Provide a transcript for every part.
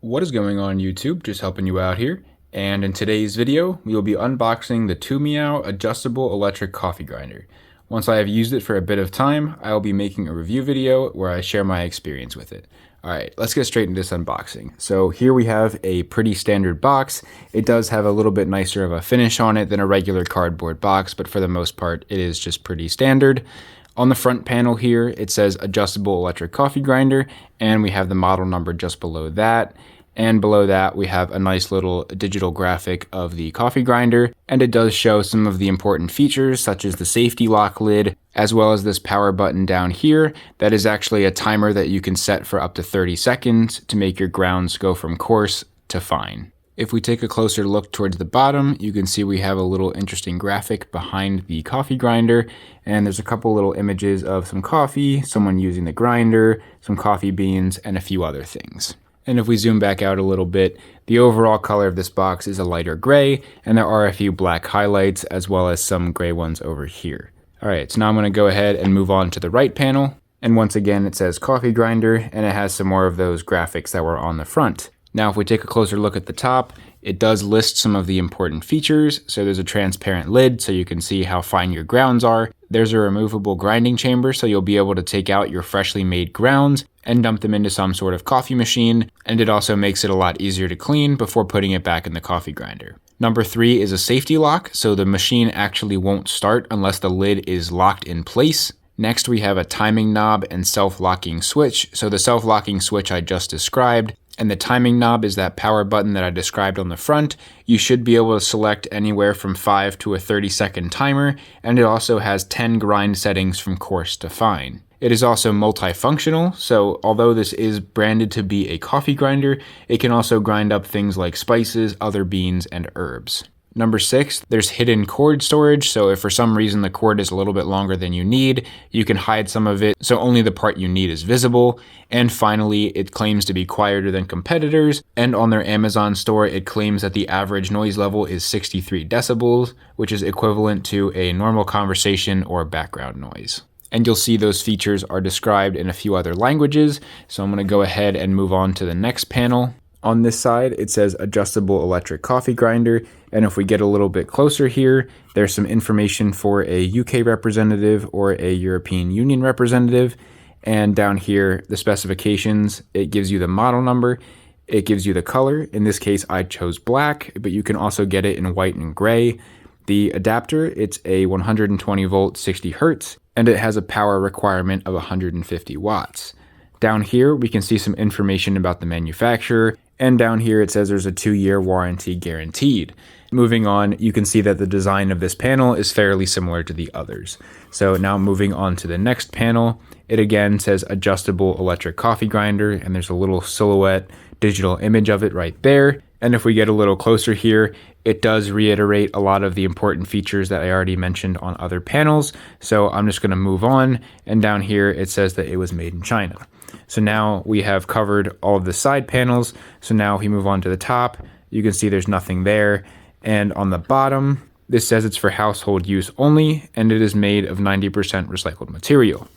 What is going on YouTube? Just helping you out here. And in today's video, we will be unboxing the TWOMEOW adjustable electric coffee grinder. Once I have used it for a bit of time, I will be making a review video where I share my experience with it. Alright, let's get straight into this unboxing. So here we have a pretty standard box. It does have a little bit nicer of a finish on it than a regular cardboard box, but for the most part, it is just pretty standard. On the front panel here, it says adjustable electric coffee grinder, and we have the model number just below that. And below that, we have a nice little digital graphic of the coffee grinder, and it does show some of the important features such as the safety lock lid, as well as this power button down here. That is actually a timer that you can set for up to 30 seconds to make your grounds go from coarse to fine. If we take a closer look towards the bottom, you can see we have a little interesting graphic behind the coffee grinder, and there's a couple little images of some coffee, someone using the grinder, some coffee beans, and a few other things. And if we zoom back out a little bit, the overall color of this box is a lighter gray, and there are a few black highlights as well as some gray ones over here. Alright, so now I'm going to go ahead and move on to the right panel. And once again, it says coffee grinder, and it has some more of those graphics that were on the front. Now, if we take a closer look at the top, it does list some of the important features. So there's a transparent lid so you can see how fine your grounds are. There's a removable grinding chamber so you'll be able to take out your freshly made grounds and dump them into some sort of coffee machine. And it also makes it a lot easier to clean before putting it back in the coffee grinder. Number 3 is a safety lock, so the machine actually won't start unless the lid is locked in place. Next, we have a timing knob and self-locking switch. So the self-locking switch I just described, and the timing knob is that power button that I described on the front. You should be able to select anywhere from 5 to a 30-second timer, and it also has 10 grind settings from coarse to fine. It is also multifunctional, so although this is branded to be a coffee grinder, it can also grind up things like spices, other beans, and herbs. Number 6, there's hidden cord storage, so if for some reason the cord is a little bit longer than you need, you can hide some of it so only the part you need is visible. And finally, it claims to be quieter than competitors, and on their Amazon store, it claims that the average noise level is 63 decibels, which is equivalent to a normal conversation or background noise. And you'll see those features are described in a few other languages, so I'm going to go ahead and move on to the next panel. On this side, it says adjustable electric coffee grinder, and if we get a little bit closer here, there's some information for a UK representative or a European Union representative, and down here, the specifications, it gives you the model number, it gives you the color. In this case, I chose black, but you can also get it in white and gray. The adapter, it's a 120 volt 60 hertz, and it has a power requirement of 150 watts. Down here, we can see some information about the manufacturer, and down here it says there's a 2-year warranty guaranteed. Moving on, you can see that the design of this panel is fairly similar to the others. So now moving on to the next panel, it again says adjustable electric coffee grinder, and there's a little silhouette digital image of it right there. And if we get a little closer here, it does reiterate a lot of the important features that I already mentioned on other panels. So I'm just going to move on, and down here it says that it was made in China. So now we have covered all of the side panels. So now if we move on to the top, you can see there's nothing there. And on the bottom, this says it's for household use only, and it is made of 90% recycled material.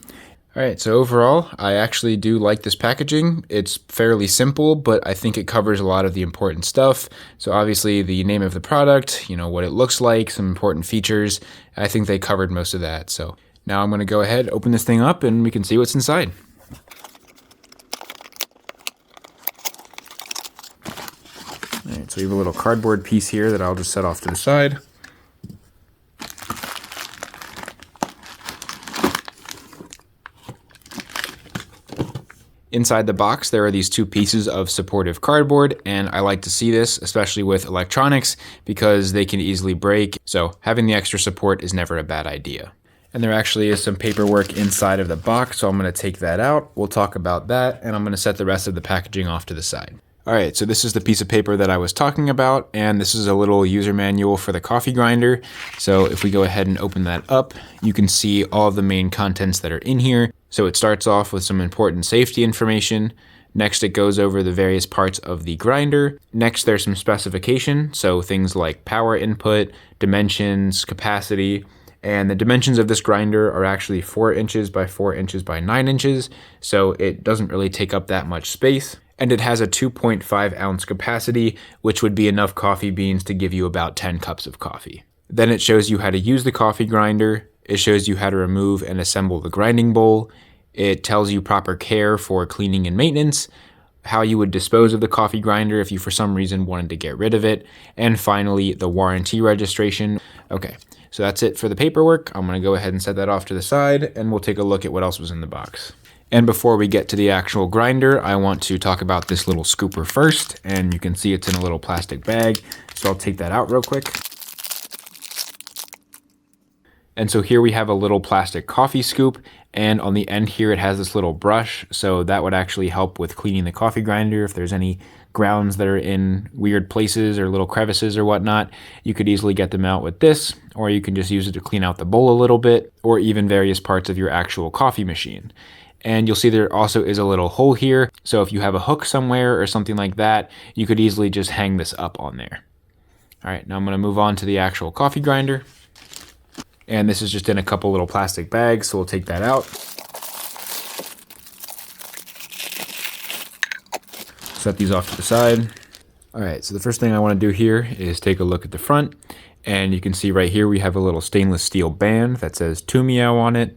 All right, so overall, I actually do like this packaging. It's fairly simple, but I think it covers a lot of the important stuff. So obviously the name of the product, what it looks like, some important features. I think they covered most of that. So now I'm gonna go ahead, open this thing up, and we can see what's inside. All right, so we have a little cardboard piece here that I'll just set off to the side. Inside the box, there are these 2 pieces of supportive cardboard, and I like to see this, especially with electronics, because they can easily break, so having the extra support is never a bad idea. And there actually is some paperwork inside of the box, so I'm going to take that out. We'll talk about that, and I'm going to set the rest of the packaging off to the side. Alright, so this is the piece of paper that I was talking about, and this is a little user manual for the coffee grinder. So if we go ahead and open that up, you can see all of the main contents that are in here. So it starts off with some important safety information. Next, it goes over the various parts of the grinder. Next, there's some specification, so things like power input, dimensions, capacity, And the dimensions of this grinder are actually 4 inches by 4 inches by 9 inches, so it doesn't really take up that much space. and it has a 2.5 ounce capacity, which would be enough coffee beans to give you about 10 cups of coffee. Then it shows you how to use the coffee grinder. It shows you how to remove and assemble the grinding bowl. It tells you proper care for cleaning and maintenance, how you would dispose of the coffee grinder if you for some reason wanted to get rid of it, and finally the warranty registration. Okay, so that's it for the paperwork. I'm going to go ahead and set that off to the side, and we'll take a look at what else was in the box. And before we get to the actual grinder, I want to talk about this little scooper first, and you can see it's in a little plastic bag, so I'll take that out real quick. And so here we have a little plastic coffee scoop, and on the end here it has this little brush, so that would actually help with cleaning the coffee grinder. If there's any grounds that are in weird places or little crevices or whatnot, you could easily get them out with this, or you can just use it to clean out the bowl a little bit, or even various parts of your actual coffee machine. And you'll see there also is a little hole here, so if you have a hook somewhere or something like that, you could easily just hang this up on there. All right, now I'm going to move on to the actual coffee grinder. And this is just in a couple little plastic bags, so we'll take that out. Set these off to the side. All right, so the first thing I want to do here is take a look at the front. And you can see right here we have a little stainless steel band that says TWOMEOW on it.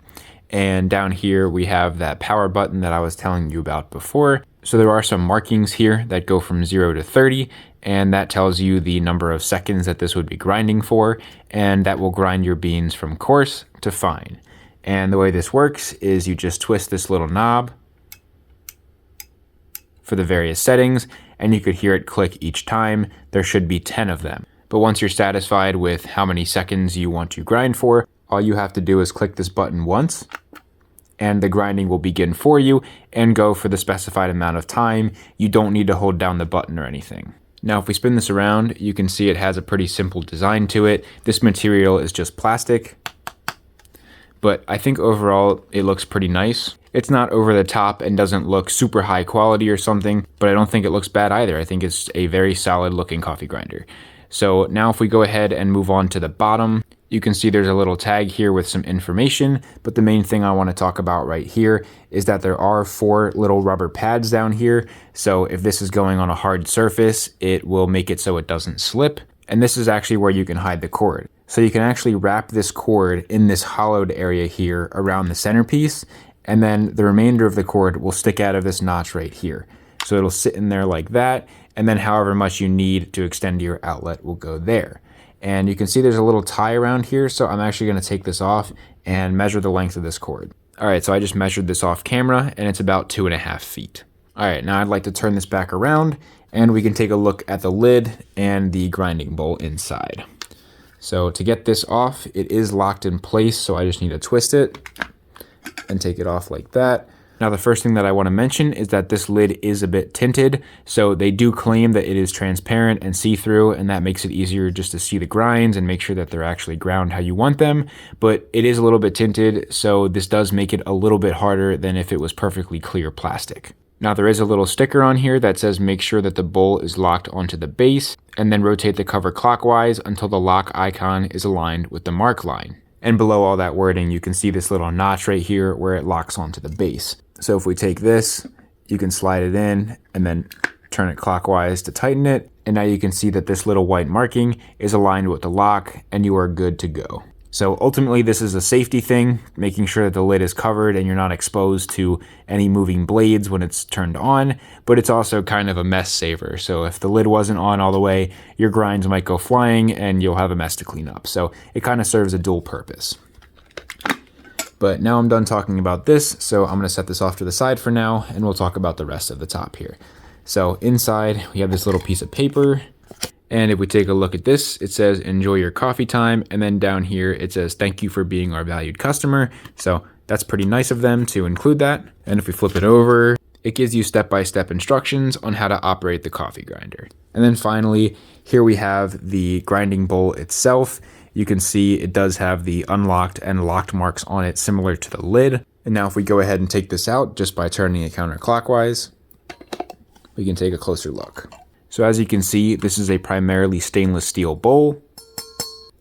And down here we have that power button that I was telling you about before. So there are some markings here that go from 0 to 30, and that tells you the number of seconds that this would be grinding for, and that will grind your beans from coarse to fine. And the way this works is you just twist this little knob for the various settings, and you could hear it click each time. There should be 10 of them. But once you're satisfied with how many seconds you want to grind for, all you have to do is click this button once, and the grinding will begin for you and go for the specified amount of time. You don't need to hold down the button or anything. Now, if we spin this around, you can see it has a pretty simple design to it. This material is just plastic, but I think overall it looks pretty nice. It's not over the top and doesn't look super high quality or something, but I don't think it looks bad either. I think it's a very solid looking coffee grinder. So now if we go ahead and move on to the bottom, you can see there's a little tag here with some information, but the main thing I want to talk about right here is that there are 4 little rubber pads down here. So if this is going on a hard surface, it will make it so it doesn't slip. And this is actually where you can hide the cord. So you can actually wrap this cord in this hollowed area here around the centerpiece, and then the remainder of the cord will stick out of this notch right here. So it'll sit in there like that, and then however much you need to extend your outlet will go there. And you can see there's a little tie around here, so I'm actually going to take this off and measure the length of this cord. All right, so I just measured this off camera, and it's about 2.5 feet. All right, now I'd like to turn this back around, and we can take a look at the lid and the grinding bowl inside. So to get this off, it is locked in place, so I just need to twist it and take it off like that. Now, the first thing that I want to mention is that this lid is a bit tinted, so they do claim that it is transparent and see-through, and that makes it easier just to see the grinds and make sure that they're actually ground how you want them, but it is a little bit tinted, so this does make it a little bit harder than if it was perfectly clear plastic. Now, there is a little sticker on here that says make sure that the bowl is locked onto the base, and then rotate the cover clockwise until the lock icon is aligned with the mark line. And below all that wording, you can see this little notch right here where it locks onto the base. So if we take this, you can slide it in and then turn it clockwise to tighten it. And now you can see that this little white marking is aligned with the lock, and you are good to go. So ultimately, this is a safety thing, making sure that the lid is covered and you're not exposed to any moving blades when it's turned on, but it's also kind of a mess saver. So if the lid wasn't on all the way, your grinds might go flying and you'll have a mess to clean up. So it kind of serves a dual purpose. But now I'm done talking about this, so I'm going to set this off to the side for now, and we'll talk about the rest of the top here. So inside, we have this little piece of paper, and if we take a look at this, it says, enjoy your coffee time, and then down here, it says, thank you for being our valued customer. So that's pretty nice of them to include that. And if we flip it over, it gives you step-by-step instructions on how to operate the coffee grinder. And then finally, here we have the grinding bowl itself. You can see it does have the unlocked and locked marks on it, similar to the lid. And now if we go ahead and take this out just by turning it counterclockwise, we can take a closer look. So as you can see, this is a primarily stainless steel bowl,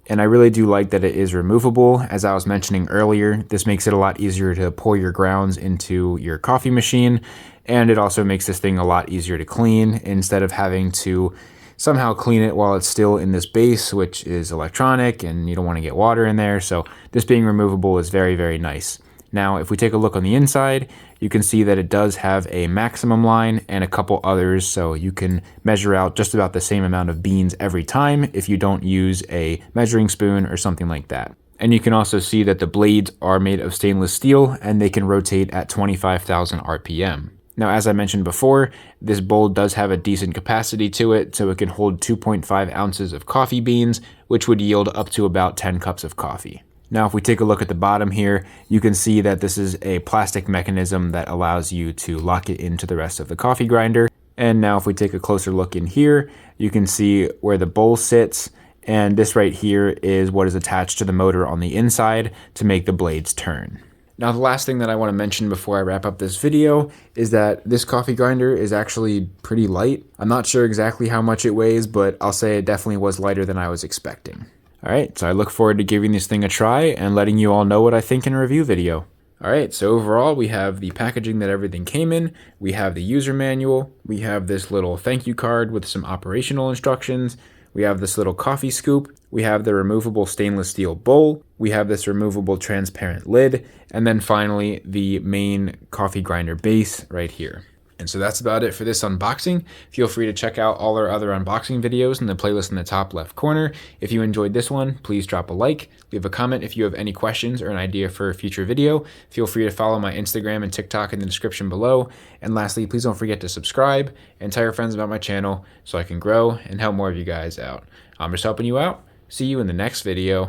And I really do like that it is removable. As I was mentioning earlier, this makes it a lot easier to pour your grounds into your coffee machine. And it also makes this thing a lot easier to clean instead of having to somehow clean it while it's still in this base, which is electronic and you don't want to get water in there. So this being removable is very, very nice. Now, if we take a look on the inside, you can see that it does have a maximum line and a couple others, so you can measure out just about the same amount of beans every time if you don't use a measuring spoon or something like that. And you can also see that the blades are made of stainless steel and they can rotate at 25,000 RPM. Now, as I mentioned before, this bowl does have a decent capacity to it, so it can hold 2.5 ounces of coffee beans, which would yield up to about 10 cups of coffee. Now, if we take a look at the bottom here, you can see that this is a plastic mechanism that allows you to lock it into the rest of the coffee grinder. And now if we take a closer look in here, you can see where the bowl sits. And this right here is what is attached to the motor on the inside to make the blades turn. Now, the last thing that I want to mention before I wrap up this video is that this coffee grinder is actually pretty light. I'm not sure exactly how much it weighs, but I'll say it definitely was lighter than I was expecting. Alright, so I look forward to giving this thing a try and letting you all know what I think in a review video. Alright, so overall we have the packaging that everything came in, we have the user manual, we have this little thank you card with some operational instructions, we have this little coffee scoop, we have the removable stainless steel bowl, we have this removable transparent lid, and then finally the main coffee grinder base right here. And so that's about it for this unboxing. Feel free to check out all our other unboxing videos in the playlist in the top left corner. If you enjoyed this one, please drop a like, leave a comment if you have any questions or an idea for a future video. Feel free to follow my Instagram and TikTok in the description below. And lastly, please don't forget to subscribe and tell your friends about my channel so I can grow and help more of you guys out. I'm just helping you out. See you in the next video.